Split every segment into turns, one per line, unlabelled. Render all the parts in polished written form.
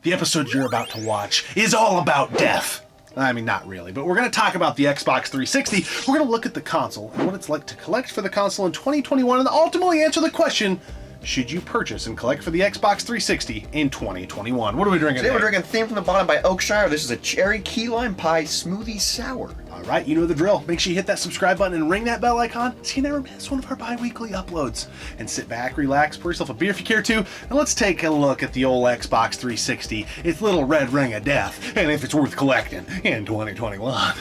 The episode you're about to watch is all about death. I mean, not really, but we're going to talk about the Xbox 360. We're going to look at the console and what it's like to collect for the console in 2021 and ultimately answer the question, should you purchase and collect for the Xbox 360 in 2021? What are we drinking
today? We're drinking Theme from the Bottom by Oakshire. This is a cherry key lime pie smoothie sour.
All right, you know the drill. Make sure you hit that subscribe button and ring that bell icon so you never miss one of our bi-weekly uploads. And sit back, relax, pour yourself a beer if you care to, and let's take a look at the old Xbox 360, its little red ring of death, and if it's worth collecting in 2021.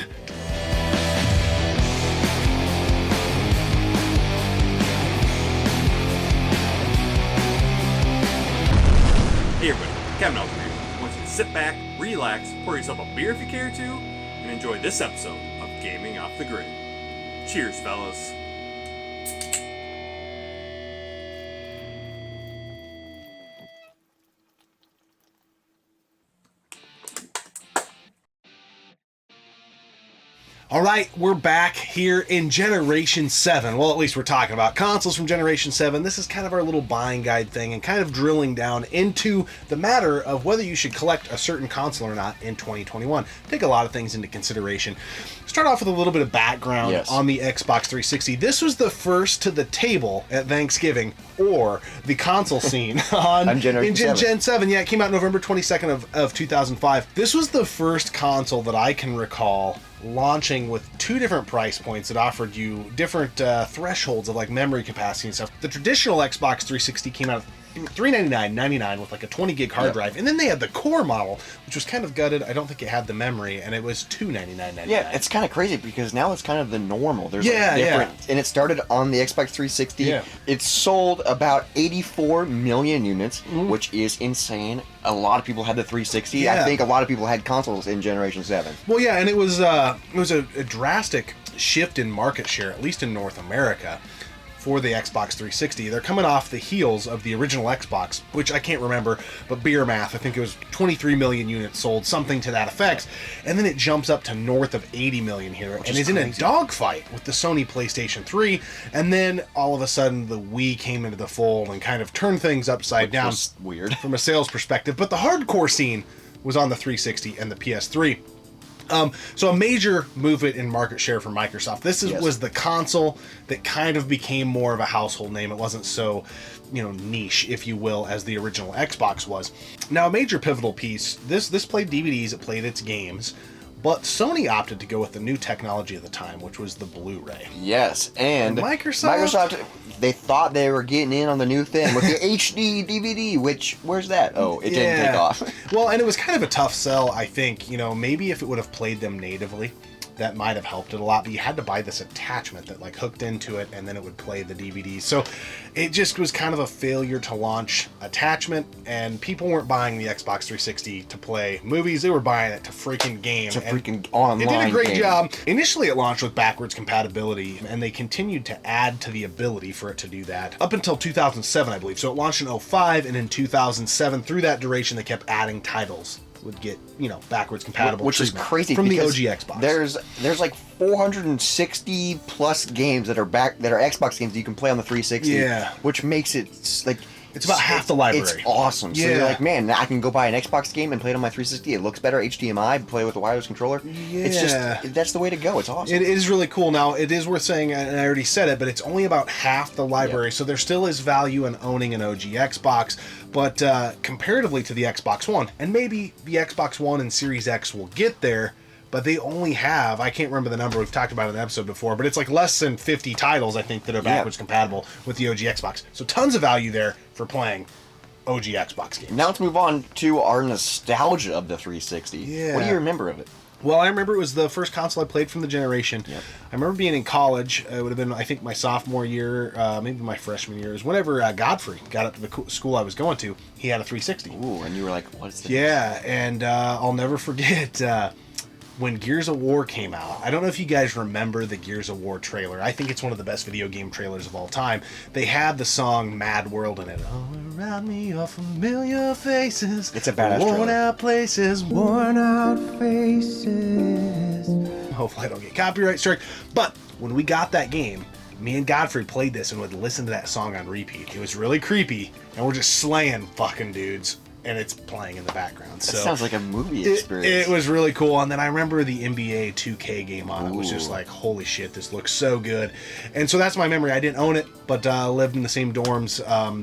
Hey everybody, Kevin Algebra here. I want you to sit back, relax, pour yourself a beer if you care to, and enjoy this episode of Gaming Off the Grid. Cheers, fellas.
All right, we're back here in Generation 7. Well, at least we're talking about consoles from Generation 7. This is kind of our little buying guide thing and kind of drilling down into the matter of whether you should collect a certain console or not in 2021. Take a lot of things into consideration. Start off with a little bit of background on the Xbox 360. This was the first to the table at Thanksgiving or the console scene on Gen 7. Yeah, it came out November 22nd of 2005. This was the first console that I can recall launching with two different price points that offered you different thresholds of like memory capacity and stuff. The traditional Xbox 360 came out $399.99 with like a 20 gig hard drive, and then they had the core model, which was kind of gutted. I don't think it had the memory, and it was $299.99.
Yeah, it's kind of crazy because now it's kind of the normal. There's like different, and it started on the Xbox 360. Yeah. It sold about 84 million units, which is insane. A lot of people had the 360. Yeah. I think a lot of people had consoles in Generation 7.
Well, yeah, and it was a drastic shift in market share, at least in North America, for the Xbox 360. They're coming off the heels of the original Xbox, which I can't remember, but beer math, I think it was 23 million units sold, something to that effect. And then it jumps up to north of 80 million here, and is in a dogfight with the Sony PlayStation 3. And then all of a sudden the Wii came into the fold and kind of turned things upside down.
Weird
from a sales perspective. But the hardcore scene was on the 360 and the PS3. So a major movement in market share for Microsoft. This was the console that kind of became more of a household name. It wasn't so, niche, if you will, as the original Xbox was. Now, a major pivotal piece, this played DVDs, it played its games, but Sony opted to go with the new technology of the time, which was the Blu-ray.
Yes, and Microsoft, they thought they were getting in on the new thing with the HD DVD, which, where's that? Oh, it didn't take off.
Well, and it was kind of a tough sell, I think. Maybe if it would have played them natively, that might have helped it a lot, but you had to buy this attachment that like hooked into it and then it would play the DVDs. So it just was kind of a failure to launch attachment, and people weren't buying the Xbox 360 to play movies, they were buying it to freaking game.
It's a freaking online
It did a great
game.
job. Initially it launched with backwards compatibility, and they continued to add to the ability for it to do that up until 2007, I believe. So it launched in 2005, and in 2007, through that duration, they kept adding titles would get backwards compatible,
which is crazy
from the OG Xbox.
There's like 460 plus games that are Xbox games that you can play on the 360. Yeah, which makes it like
it's about half the library.
It's awesome. So you're like, man, I can go buy an Xbox game and play it on my 360. It looks better, HDMI, play with a wireless controller. Yeah, it's just that's the way to go. It's awesome.
It is really cool. Now it is worth saying, and I already said it, but it's only about half the library, so there still is value in owning an OG Xbox. But comparatively to the Xbox One, and maybe the Xbox One and Series X will get there, but they only have, I can't remember the number, we've talked about it in an episode before, but it's like less than 50 titles, I think, that are backwards compatible with the OG Xbox. So tons of value there for playing OG Xbox games.
Now let's move on to our nostalgia of the 360. Yeah. What do you remember of it?
Well, I remember it was the first console I played from the generation. Yep. I remember being in college. It would have been, I think, my sophomore year, maybe my freshman year. It was whenever Godfrey got up to the school I was going to. He had a 360.
Ooh, and you were like, what is this?
Yeah, and I'll never forget when Gears of War came out. I don't know if you guys remember the Gears of War trailer. I think it's one of the best video game trailers of all time. They had the song Mad World in it. All around me are familiar faces.
It's a badass trailer.
Worn out places, worn out faces. Hopefully I don't get copyright strike. But when we got that game, me and Godfrey played this and would listen to that song on repeat. It was really creepy, and we're just slaying fucking dudes and it's playing in the background.
That
so
sounds like a movie experience.
It was really cool. And then I remember the NBA 2K game on it was just like, holy shit, this looks so good. And so that's my memory. I didn't own it, but lived in the same dorms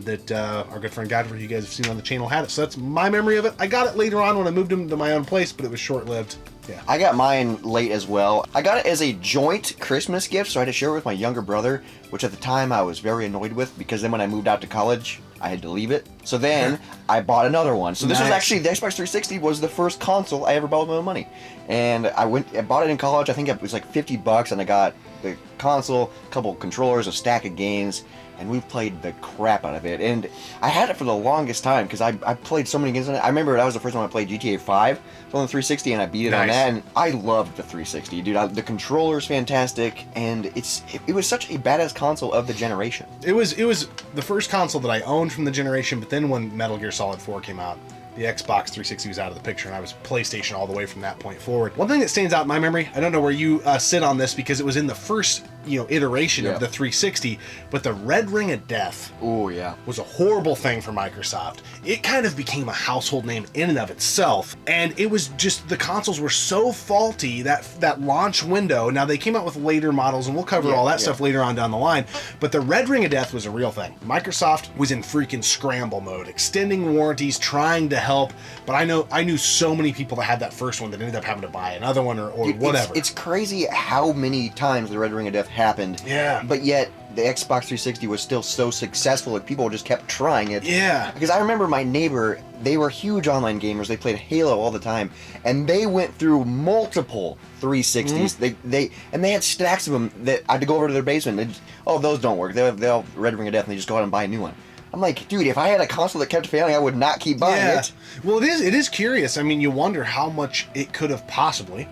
that our good friend Godfrey, you guys have seen on the channel, had it. So that's my memory of it. I got it later on when I moved into my own place, but it was short-lived. Yeah.
I got mine late as well. I got it as a joint Christmas gift, so I had to share it with my younger brother, which at the time I was very annoyed with, because then when I moved out to college, I had to leave it. So then I bought another one. So this was actually, the Xbox 360 was the first console I ever bought with my own money. And I bought it in college. I think it was like $50, and I got the console, a couple controllers, a stack of games, and we played the crap out of it. And I had it for the longest time because I played so many games on it. I remember that was the first time I played GTA 5 on the 360, and I beat it on that. And I loved the 360, dude. The controller's fantastic, and it was such a badass console of the generation.
It was the first console that I owned from the generation. But then when Metal Gear Solid 4 came out, the Xbox 360 was out of the picture, and I was PlayStation all the way from that point forward. One thing that stands out in my memory, I don't know where you sit on this, because it was in the first iteration of the 360, but the Red Ring of Death was a horrible thing for Microsoft. It kind of became a household name in and of itself, and it was just, the consoles were so faulty that launch window. Now they came out with later models, and we'll cover all that stuff later on down the line, but the Red Ring of Death was a real thing. Microsoft was in freaking scramble mode, extending warranties, trying to help, but I knew so many people that had that first one that ended up having to buy another one or whatever.
It's crazy how many times the Red Ring of Death happened.
Yeah.
But yet the Xbox 360 was still so successful that people just kept trying it.
Yeah.
Because I remember my neighbor, they were huge online gamers. They played Halo all the time, and they went through multiple 360s. They had stacks of them that I had to go over to their basement. Those don't work. They'll Red Ring of Death, and they just go out and buy a new one. I'm like, dude, if I had a console that kept failing, I would not keep buying it.
Well, it is curious. I mean, you wonder how much it could have possibly.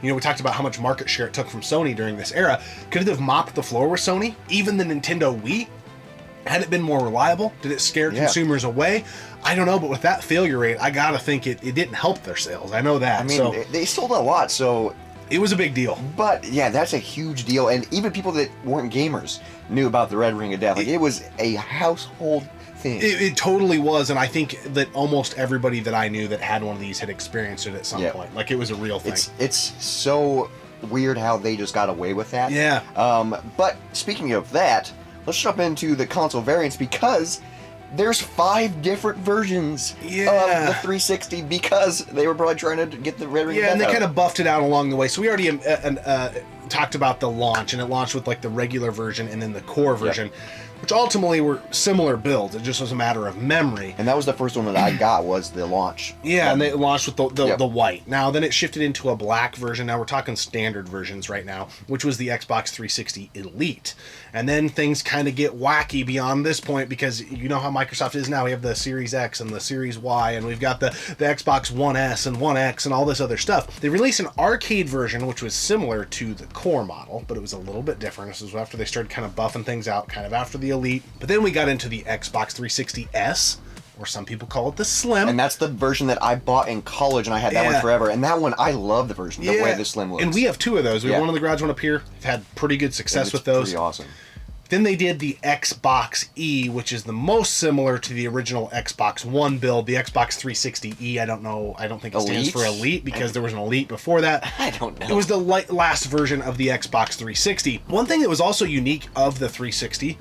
We talked about how much market share it took from Sony during this era. Could it have mopped the floor with Sony? Even the Nintendo Wii? Had it been more reliable? Did it scare consumers away? I don't know, but with that failure rate, I gotta think it didn't help their sales. I know that.
I mean, they sold a lot, so...
It was a big deal.
But, yeah, that's a huge deal. And even people that weren't gamers knew about the Red Ring of Death. Like, it was a household thing.
It totally was, and I think that almost everybody that I knew that had one of these had experienced it at some point. Like, it was a real thing.
It's so weird how they just got away with that.
Yeah.
But speaking of that, let's jump into the console variants, because there's 5 different versions of the 360, because they were probably trying to get the Red Ring of Death
and they
out.
kind of buffed it out along the way. So we already talked about the launch, and it launched with like the regular version and then the core version, which ultimately were similar builds. It just was a matter of memory.
And that was the first one that I got, was the launch.
Yeah, and they launched with the white. Now, then it shifted into a black version. Now we're talking standard versions right now, which was the Xbox 360 Elite. And then things kind of get wacky beyond this point, because you know how Microsoft is now. We have the Series X and the Series Y, and we've got the Xbox One S and One X and all this other stuff. They released an arcade version, which was similar to the core model, but it was a little bit different. This was after they started kind of buffing things out, kind of after the Elite. But then we got into the Xbox 360 S, or some people call it the Slim.
And that's the version that I bought in college, and I had that one forever. And that one, I love the version, the way the Slim looks.
And we have 2 of those. We have one in the garage, one up here. We've had pretty good success with those.
Pretty awesome.
Then they did the Xbox E, which is the most similar to the original Xbox One build. The Xbox 360 E, I don't know. I don't think it stands for Elite, because there was an Elite before that.
I don't know.
It was the last version of the Xbox 360. One thing that was also unique of the 360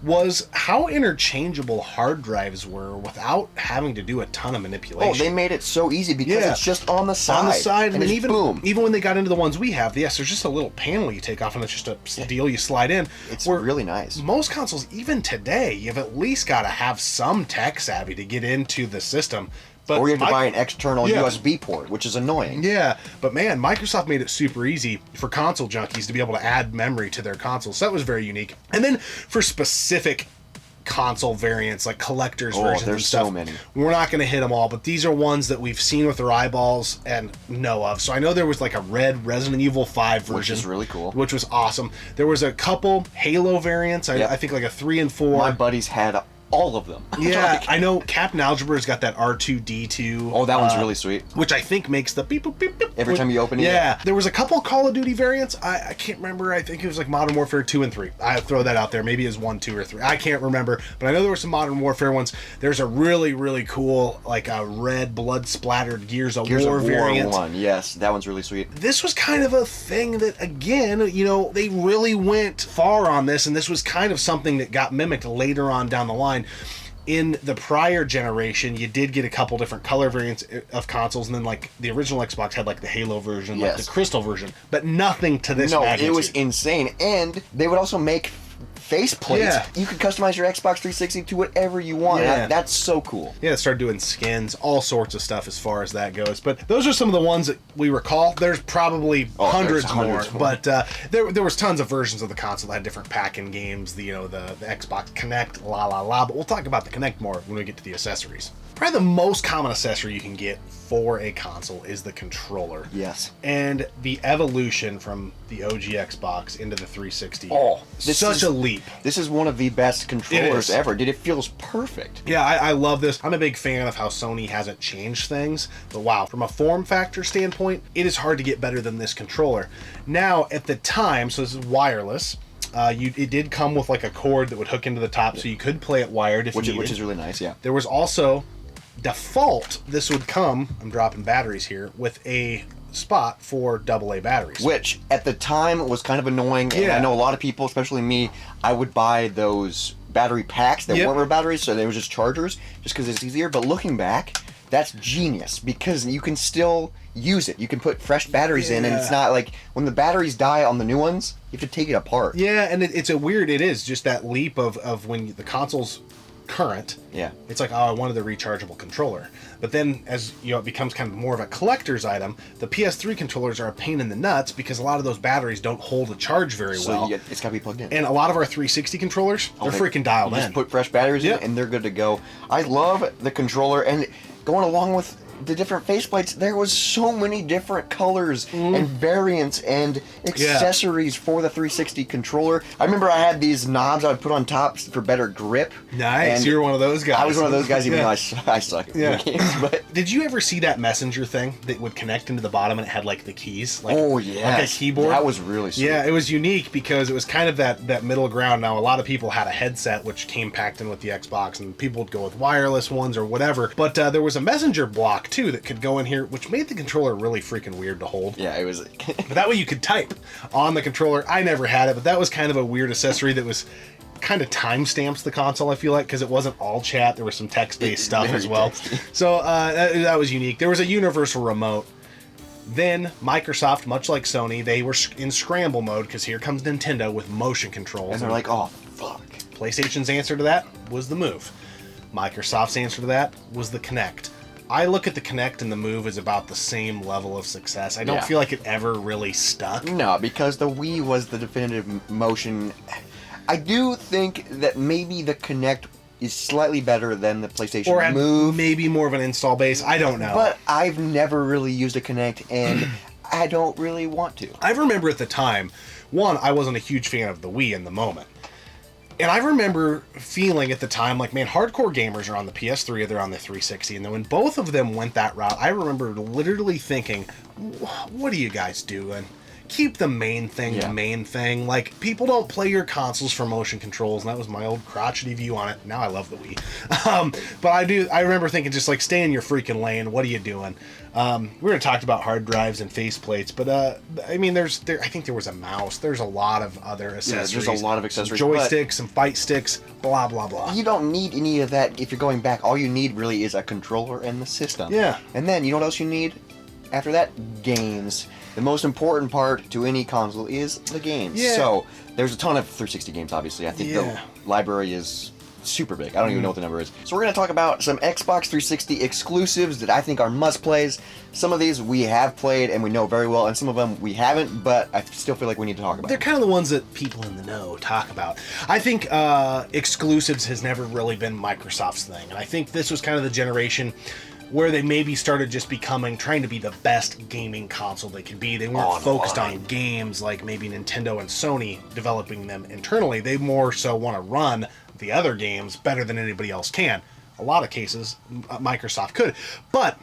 was how interchangeable hard drives were without having to do a ton of manipulation.
Oh, they made it so easy, because it's just on the side.
On the side, and then even when they got into the ones we have, there's just a little panel you take off, and it's just a deal you slide in.
It's really nice.
Most consoles, even today, you've at least got to have some tech savvy to get into the system. But
or you have to buy an external USB port, which is annoying.
Yeah, but man, Microsoft made it super easy for console junkies to be able to add memory to their consoles. So that was very unique. And then for specific console variants, like collector's versions and stuff,
so many.
We're not going to hit them all, but these are ones that we've seen with our eyeballs and know of. So I know there was like a red Resident Evil 5 version.
Which is really cool.
Which was awesome. There was a couple Halo variants, I think like a 3 and 4.
My buddies had all of them.
Yeah, I know Captain Algebra's got that R2-D2.
Oh, that one's really sweet.
Which I think makes the beep, beep, beep, beep.
Every time you open it.
Yeah. There was a couple Call of Duty variants. I can't remember. I think it was like Modern Warfare 2 and 3. I throw that out there. Maybe it was 1, 2, or 3. I can't remember. But I know there were some Modern Warfare ones. There's a really, really cool, like a red blood-splattered Gears of War variant.
One. Yes, that one's really sweet.
This was kind of a thing that, again, they really went far on this, and this was kind of something that got mimicked later on down the line. In the prior generation, you did get a couple different color variants of consoles, and then like the original Xbox had like the Halo version, like the Crystal version, but nothing to this magnitude.
It was insane. And they would also make faceplates. Yeah. You could customize your Xbox 360 to whatever you want. Yeah. That's so cool.
Yeah, it started doing skins, all sorts of stuff as far as that goes. But those are some of the ones that we recall. There's probably hundreds more. But there was tons of versions of the console that had different pack-in games, the Xbox Kinect, But we'll talk about the Kinect more when we get to the accessories. Probably the most common accessory you can get for a console is the controller.
Yes.
And the evolution from the OG Xbox into the 360.
Oh,
such a leap.
This is one of the best controllers ever. It feels perfect.
Yeah, I love this. I'm a big fan of how Sony hasn't changed things. But wow, from a form factor standpoint, it is hard to get better than this controller. Now, at the time, so this is wireless. It did come with like a cord that would hook into the top, so you could play it wired if you needed.
Which is really nice, yeah.
There was also default, this would come, I'm dropping batteries here, with a spot for AA batteries.
Which, at the time, was kind of annoying. Yeah. And I know a lot of people, especially me, I would buy those battery packs that weren't batteries, so they were just chargers, just because it's easier. But looking back, that's genius, because you can still use it. You can put fresh batteries in, and it's not like, when the batteries die on the new ones, you have to take it apart.
Yeah, and it is just that leap of when the console's current.
Yeah.
It's like, I wanted the rechargeable controller. But then as it becomes kind of more of a collector's item, the PS3 controllers are a pain in the nuts because a lot of those batteries don't hold a charge very well.
It's got to be plugged in.
And a lot of our 360 controllers, they're freaking dialed in.
Just put fresh batteries in and they're good to go. I love the controller, and going along with the different faceplates, there was so many different colors and variants and accessories for the 360 controller. I remember I had these knobs I would put on top for better grip.
Nice, you're one of those guys.
I was one of those guys, even though I suck at games. But
did you ever see that messenger thing that would connect into the bottom and it had like the keys? Like,
oh yeah,
like a keyboard.
That was really sweet.
Yeah, it was unique because it was kind of that middle ground. Now a lot of people had a headset which came packed in with the Xbox, and people would go with wireless ones or whatever. But there was a messenger block too that could go in here, which made the controller really freaking weird to hold.
Yeah, it was.
But that way you could type on the controller. I never had it, but that was kind of a weird accessory that was kind of timestamps the console, I feel like, because it wasn't all chat. There was some text-based stuff as well. So that was unique. There was a universal remote. Then Microsoft, much like Sony, they were in scramble mode because here comes Nintendo with motion controls.
And they're like, oh, fuck.
PlayStation's answer to that was the Move. Microsoft's answer to that was the Kinect. I look at the Kinect and the Move as about the same level of success. I don't feel like it ever really stuck.
No, because the Wii was the definitive motion. I do think that maybe the Kinect is slightly better than the PlayStation Move.
Maybe more of an install base. I don't know.
But I've never really used a Kinect, and I don't really want to.
I remember at the time, I wasn't a huge fan of the Wii in the moment. And I remember feeling at the time like, man, hardcore gamers are on the PS3 or they're on the 360. And then when both of them went that route, I remember literally thinking, what are you guys doing? Keep the main thing the main thing. Like, people don't play your consoles for motion controls, and that was my old crotchety view on it. Now I love the Wii. But I remember thinking, just like, stay in your freaking lane. What are you doing? We already talked about hard drives and faceplates, but I mean, I think there was a mouse. There's a lot of other accessories.
Yeah, there's a lot of accessories.
Some joysticks, some fight sticks, blah, blah, blah.
You don't need any of that if you're going back. All you need really is a controller and the system.
Yeah.
And then, you know what else you need? After that, games. The most important part to any console is the games.
Yeah.
So, there's a ton of 360 games, obviously. I think the library is super big. I don't even know what the number is. So we're going to talk about some Xbox 360 exclusives that I think are must-plays. Some of these we have played and we know very well, and some of them we haven't, but I still feel like we need to talk about
They're kind of the ones that people in the know talk about. I think exclusives has never really been Microsoft's thing, and I think this was kind of the generation where they maybe started just trying to be the best gaming console they could be. They weren't focused on games like maybe Nintendo and Sony developing them internally. They more so want to run the other games better than anybody else can. A lot of cases, Microsoft could. But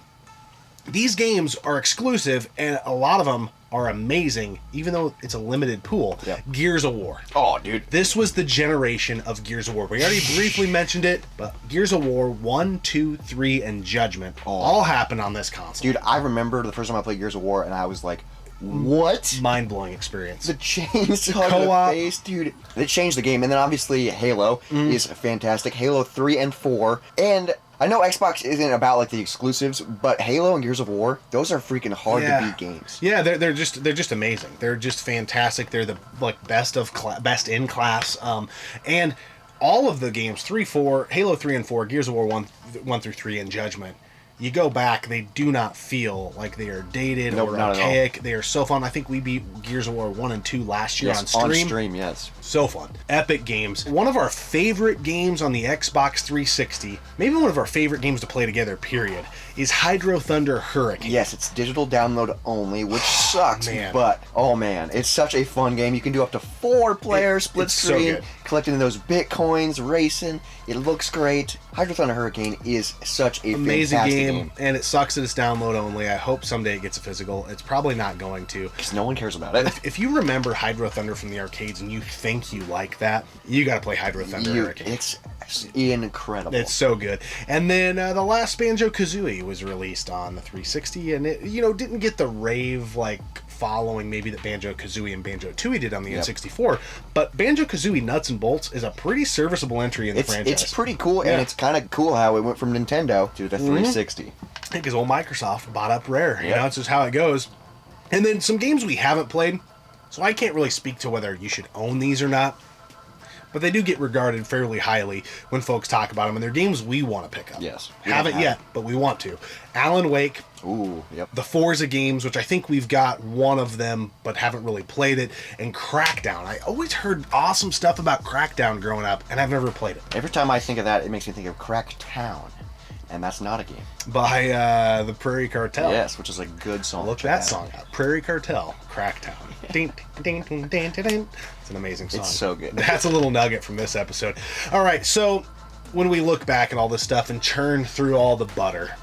these games are exclusive, and a lot of them are amazing, even though it's a limited pool.
Yep.
Gears of War.
Oh, dude.
This was the generation of Gears of War. We already briefly mentioned it, but Gears of War 1, 2, 3, and Judgment all happened on this console.
Dude, I remember the first time I played Gears of War, and I was like, what?
Mind-blowing experience.
The chainsaw to the face, dude. It changed the game. And then obviously Halo is fantastic. Halo 3 and 4. And I know Xbox isn't about like the exclusives, but Halo and Gears of War, those are freaking hard to beat games.
Yeah, they're just amazing. They're just fantastic. They're the best in class. And all of the games, Halo 3 and 4, Gears of War 1 through 3, and Judgment, you go back, they do not feel like they are dated or archaic. They are so fun. I think we beat Gears of War 1 and 2 last year on stream.
On stream, yes.
So fun. Epic games. One of our favorite games on the Xbox 360, maybe one of our favorite games to play together, period, is Hydro Thunder Hurricane.
Yes, it's digital download only, which sucks, but, oh man, it's such a fun game. You can do up to 4 players, split screen, collecting those bitcoins, racing. It looks great. Hydro Thunder Hurricane is such a
amazing
fantastic game.
And it sucks that it's download only. I hope someday it gets a physical. It's probably not going to.
Because no one cares about it.
If you remember Hydro Thunder from the arcades and you think you like that, you got to play Hydro Thunder Hurricane.
It's incredible.
It's so good. And then the last Banjo-Kazooie was released on the 360, and it didn't get the rave following maybe that Banjo-Kazooie and Banjo-Tooie did on the N64, but Banjo-Kazooie Nuts and Bolts is a pretty serviceable entry in the franchise.
It's pretty cool, and it's kind of cool how it went from Nintendo to the 360.
Because old Microsoft bought up Rare. It's just how it goes. And then some games we haven't played, so I can't really speak to whether you should own these or not, but they do get regarded fairly highly when folks talk about them, and they're games we want to pick up.
Yes.
Haven't yet, but we want to. Alan Wake.
Ooh, yep.
The Forza games, which I think we've got one of them, but haven't really played it. And Crackdown. I always heard awesome stuff about Crackdown growing up, and I've never played it.
Every time I think of that, it makes me think of Cracktown. And that's not a game.
By the Prairie Cartel.
Yes, which is a good song.
Look that song up. Prairie Cartel, Cracktown. Ding, ding, ding, ding, ding, ding. It's an amazing song.
It's so good.
That's a little nugget from this episode. All right, so when we look back at all this stuff and churn through all the butter,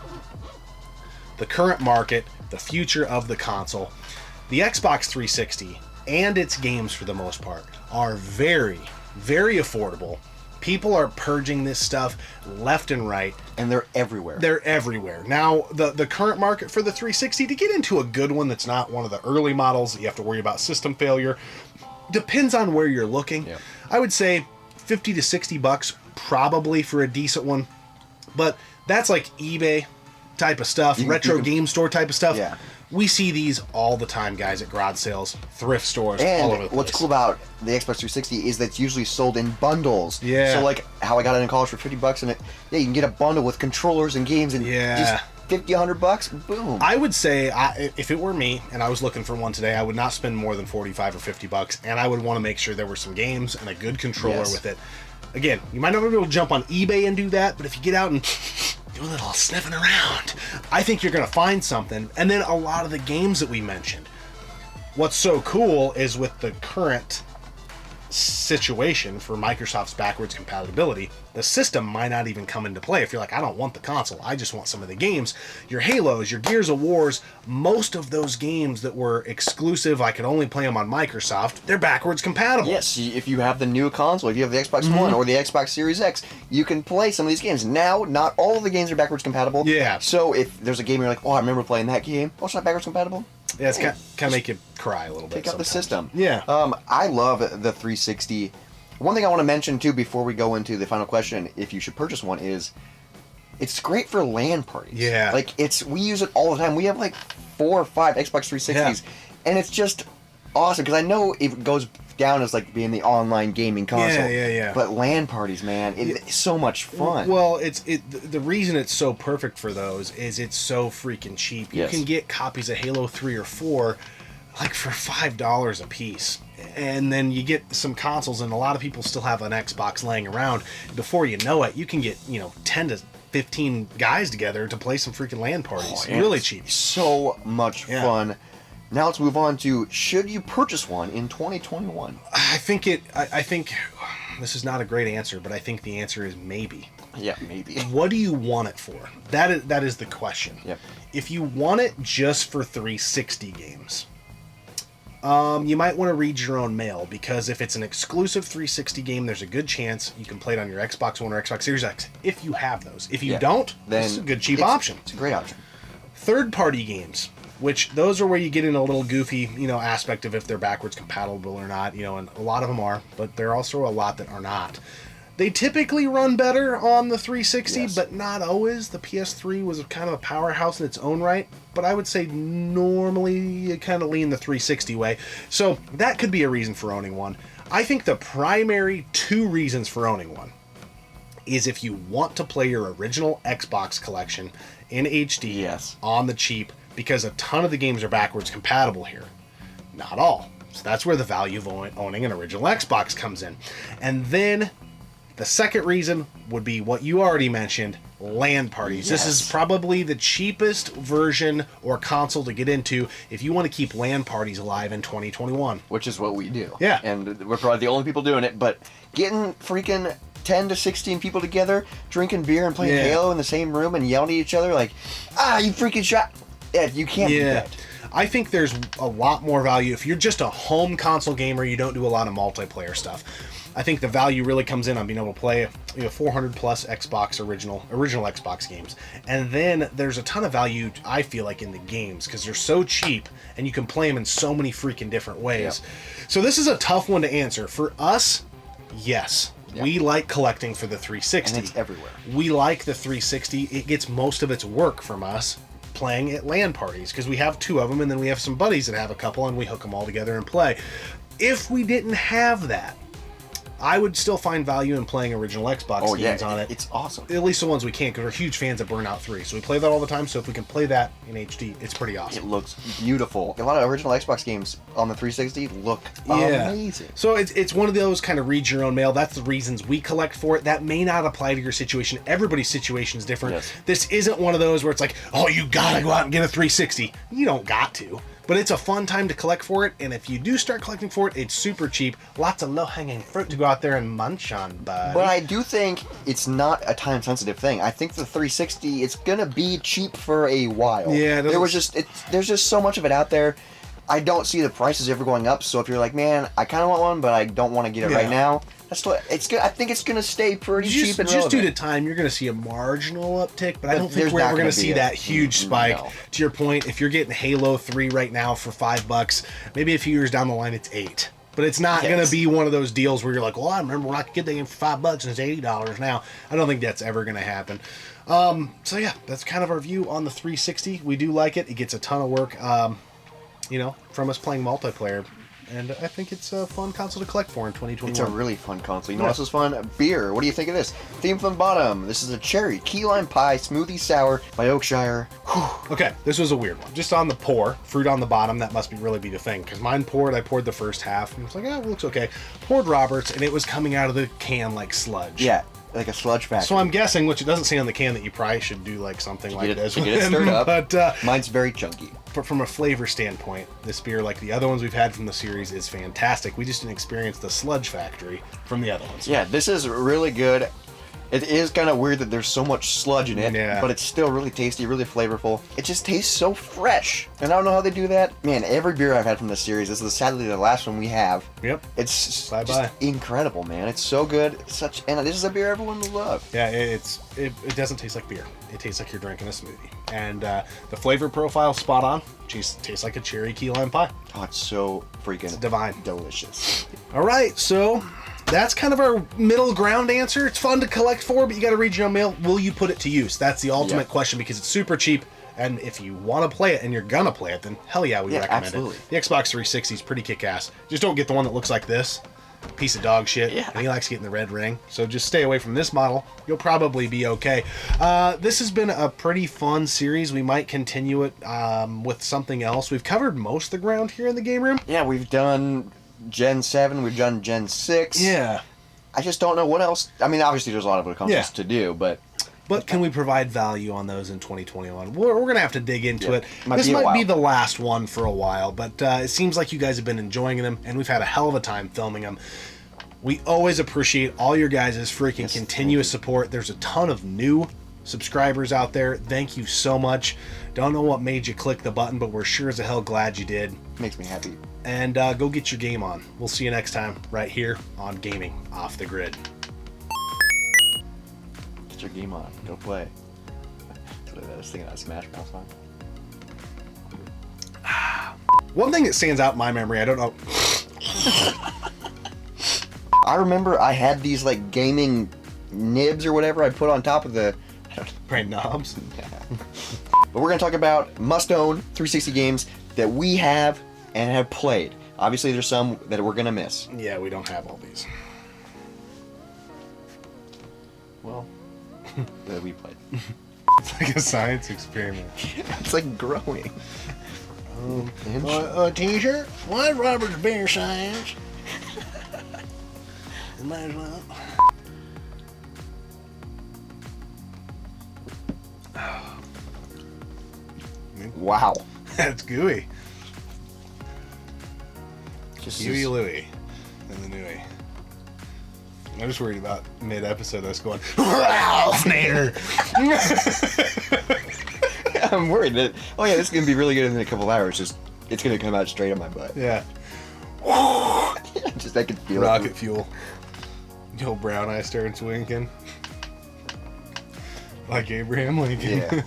the current market, the future of the console, the Xbox 360 and its games for the most part are very, very affordable. People are purging this stuff left and right.
And they're everywhere.
They're everywhere. Now, the current market for the 360, to get into a good one that's not one of the early models that you have to worry about system failure, depends on where you're looking.
Yeah.
I would say $50 to $60 probably for a decent one. But that's like eBay type of stuff, retro game store type of stuff.
Yeah.
We see these all the time, guys, at garage sales, thrift stores,
and
all over the place.
What's cool about the Xbox 360 is that it's usually sold in bundles.
Yeah.
So like how I got it in college for $50, and you can get a bundle with controllers and games, and just $50, $100, boom.
I would say, if it were me and I was looking for one today, I would not spend more than $45 or $50, and I would want to make sure there were some games and a good controller with it. Again, you might not be able to jump on eBay and do that, but if you get out and do a little sniffing around, I think you're going to find something. And then a lot of the games that we mentioned. What's so cool is with the current situation for Microsoft's backwards compatibility, the system might not even come into play. If you're like, I don't want the console, I just want some of the games. Your Halos, your Gears of Wars, most of those games that were exclusive, I could only play them on Microsoft, they're backwards compatible.
Yes, if you have the new console, if you have the Xbox One or the Xbox Series X, you can play some of these games. Now, not all of the games are backwards compatible.
Yeah.
So if there's a game you're like, oh, I remember playing that game, oh, it's not backwards compatible?
Yeah, it's kind of make you cry a little bit.
Pick up the system.
Yeah.
I love the 360. One thing I want to mention too before we go into the final question, if you should purchase one, is it's great for LAN parties.
Yeah.
Like we use it all the time. We have like 4 or 5 Xbox 360s, and it's just awesome because I know it goes down as like being the online gaming console.
Yeah.
But LAN parties, man, it's so much fun.
Well, the reason it's so perfect for those is it's so freaking cheap. You can get copies of Halo 3 or 4 like for $5 a piece. And then you get some consoles, and a lot of people still have an Xbox laying around. Before you know it, you can get 10 to 15 guys together to play some freaking LAN parties. Really cheap.
So much fun. Now let's move on to, should you purchase one in 2021?
I think this is not a great answer, but I think the answer is maybe.
Yeah, maybe.
What do you want it for? That is the question.
Yep.
If you want it just for 360 games, you might want to read your own mail, because if it's an exclusive 360 game, there's a good chance you can play it on your Xbox One or Xbox Series X if you have those. If you don't, then this is a good cheap option.
It's a great option.
Third-party games, which those are where you get in a little goofy, aspect of if they're backwards compatible or not, and a lot of them are, but there are also a lot that are not. They typically run better on the 360,
yes,
but not always. The PS3 was kind of a powerhouse in its own right, but I would say normally you kind of lean the 360 way. So that could be a reason for owning one. I think the primary 2 reasons for owning one is if you want to play your original Xbox collection in HD,
yes,
on the cheap, because a ton of the games are backwards compatible here. Not all. So that's where the value of owning an original Xbox comes in. And then the second reason would be what you already mentioned, LAN parties.
Yes.
This is probably the cheapest version or console to get into if you want to keep LAN parties alive in 2021.
Which is what we do.
Yeah.
And we're probably the only people doing it, but getting freaking 10 to 16 people together, drinking beer and playing Halo in the same room and yelling at each other like, you freaking shot. Yeah, you can't do that.
I think there's a lot more value if you're just a home console gamer, you don't do a lot of multiplayer stuff. I think the value really comes in on being able to play 400 plus Xbox original Xbox games. And then there's a ton of value, I feel like, in the games, because they're so cheap and you can play them in so many freaking different ways. Yep. So this is a tough one to answer. For us, yes. Yep. We like collecting for the 360.
And it's everywhere.
We like the 360. It gets most of its work from us playing at LAN parties, because we have 2 of them, and then we have some buddies that have a couple, and we hook them all together and play. If we didn't have that, I would still find value in playing original Xbox games on it.
It's awesome.
At least the ones we can, because we're huge fans of Burnout 3. So we play that all the time, so if we can play that in HD, it's pretty awesome.
It looks beautiful. A lot of original Xbox games on the 360 look amazing.
So it's one of those kind of read your own mail. That's the reasons we collect for it. That may not apply to your situation. Everybody's situation is different.
Yes.
This isn't one of those where it's like, oh, you gotta go out and get a 360. You don't got to. But it's a fun time to collect for it, and if you do start collecting for it, it's super cheap. Lots of low-hanging fruit to go out there and munch on, bud.
But I do think it's not a time-sensitive thing. I think the 360, it's gonna be cheap for a while.
Yeah,
there's just so much of it out there. I don't see the prices ever going up. So if you're like, man, I kind of want one, but I don't want to get it right now, that's what it's good. I think it's gonna stay pretty cheap and relevant.
Just due to time, you're gonna see a marginal uptick, but I don't think we're ever gonna see that huge spike. No. To your point, if you're getting Halo 3 right now for $5, maybe a few years down the line it's $8. But it's not going to be one of those deals where you're like, well, I remember when I could get the game for $5 and it's $80 now. I don't think that's ever going to happen. So yeah, that's kind of our view on the 360. We do like it. It gets a ton of work, from us playing multiplayer. And I think it's a fun console to collect for in 2021.
It's a really fun console. You know what else is fun? Beer. What do you think of this? Theme from the bottom. This is a cherry key lime pie smoothie sour by Oakshire. Whew.
Okay, this was a weird one. Just on the pour, fruit on the bottom, that must really be the thing. Because mine poured, I poured the first half, and it's like, it looks okay. Poured Roberts, and it was coming out of the can like sludge.
Yeah, like a sludge factory.
So I'm guessing, which it doesn't say on the can, that you probably should do like something like this.
To get it stirred up.
But
mine's very chunky.
But from a flavor standpoint, this beer, like the other ones we've had from the series, is fantastic. We just didn't experience the sludge factory from the other ones.
Yeah, this is really good. It is kind of weird that there's so much sludge in it, but it's still really tasty, really flavorful. It just tastes so fresh. And I don't know how they do that. Man, every beer I've had from this series, this is sadly the last one we have.
Yep.
It's just incredible, man. It's so good. And this is a beer everyone will love.
Yeah, it doesn't taste like beer. It tastes like you're drinking a smoothie. And the flavor profile, spot on. Tastes like a cherry key lime pie.
Oh, it's so freaking
divine.
Delicious.
All right, so that's kind of our middle ground answer. It's fun to collect for, but you got to read your own mail. Will you put it to use? That's the ultimate question, because it's super cheap. And if you want to play it and you're going to play it, then hell yeah, we recommend it. The Xbox 360 is pretty kick-ass. Just don't get the one that looks like this. Piece of dog shit. And he likes getting the red ring. So just stay away from this model. You'll probably be okay. This has been a pretty fun series. We might continue it with something else. We've covered most of the ground here in the game room.
Yeah, we've done Gen 7, we've done Gen 6.
Yeah.
I just don't know what else. I mean, obviously there's a lot of other consoles to do, but
can we provide value on those in 2021? We're going to have to dig into it. This might be the last one for a while, but it seems like you guys have been enjoying them, and we've had a hell of a time filming them. We always appreciate all your guys' freaking continuous support. There's a ton of new subscribers out there. Thank you so much. Don't know what made you click the button, but we're sure as a hell glad you did.
Makes me happy.
And go get your game on. We'll see you next time right here on Gaming Off the Grid.
Get your game on. Go play. I was thinking that Smash Mouth song.
One thing that stands out in my memory, I don't know.
I remember I had these like gaming nibs or whatever I put on top of the
Brain knobs.
But we're going to talk about must-own 360 games that we have and have played. Obviously, there's some that we're going to miss.
Yeah, we don't have all these.
Well, that we played.
It's like a science experiment.
It's like growing.
A t-shirt? What? Robert's beer science? Might as well.
Wow.
That's gooey.
Just
Huey Louie and the Nui. I'm just worried about mid-episode us going, Snader!
I'm worried that, oh yeah, this is going to be really good in a couple of hours. It's going to come out straight on my butt.
Yeah.
Just I can feel
Rocket fuel. Yo, brown eye starts winking. Like Abraham Lincoln.
Yeah.